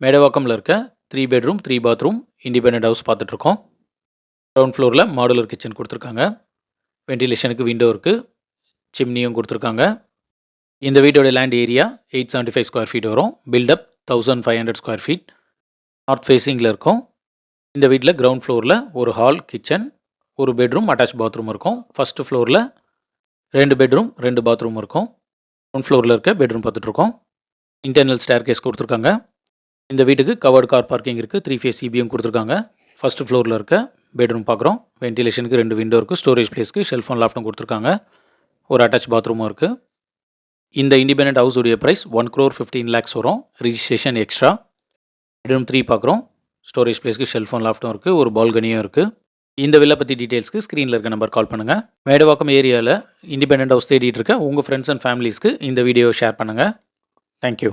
மேடவாக்கமில் இருக்க 3 bedroom 3 bathroom independent house பார்த்துட்ருக்கோம். Ground ஃப்ளோரில் மாடுலர் கிச்சன் கொடுத்துருக்காங்க. வென்டிலேஷனுக்கு விண்டோ இருக்குது. சிம்னியும் கொடுத்துருக்காங்க. இந்த வீட்டோட லேண்ட் ஏரியா 875 ஸ்கொயர் ஃபீட் வரும். Built up 1500 square feet. நார்த் ஃபேஸிங்கில் இருக்கும். இந்த வீட்டில் கிரவுண்ட் ஃப்ளோரில் ஒரு ஹால், கிச்சன், ஒரு பெட்ரூம், அட்டாச் பாத்ரூம் இருக்கும். ஃபஸ்ட்டு ஃப்ளோரில் 2 பெட்ரூம் 2 பாத்ரூம் இருக்கும். கிரவுண்ட் ஃப்ளோரில் இருக்க பெட்ரூம் பார்த்துட்ருக்கோம். இன்டர்னல் ஸ்டேர் கேஸ் கொடுத்துருக்காங்க. இந்த வீட்டுக்கு கவர்டு கார் பார்க்கிங் இருக்குது. 3 ஃபேஸ் இபியும் கொடுத்துருக்காங்க. ஃபஸ்ட்டு ஃப்ளோரில் இருக்க பெட்ரூம் பார்க்குறோம். வென்டிலேஷனுக்கு 2 விண்டோ இருக்குது. ஸ்டோரேஜ் பிளேஸ்க்கு ஷெல்ஃபோன் லாஃப்ட்டும் கொடுத்துருக்காங்க. ஒரு அட்டாச் பாத்ரூமும் இருக்குது. இந்த இண்டிபெண்டன்ட் ஹவுஸ் உடைய ப்ரைஸ் 1,15 lakhs வரும். Registration extra. பெட்ரூம் 3 பார்க்குறோம். ஸ்டோரேஜ் பிளேஸ்க்கு ஷெல்ஃபோன் லாஃப்ட்டும் இருக்குது. ஒரு பால்கனியும் இருக்குது. இந்த வில்லை பற்றி டீட்டெயில்ஸ்க்கு ஸ்க்ரீனில் இருக்க நம்பர் கால் பண்ணுங்கள். மேடவாக்கம் ஏரியாவில் இண்டிபெண்டன்ட் ஹவுஸ் தேடிட்டு இருக்க உங்கள் ஃப்ரெண்ட்ஸ் அண்ட் ஃபேமிலிஸ்க்கு இந்த வீடியோ ஷேர் பண்ணுங்கள். தேங்க்யூ.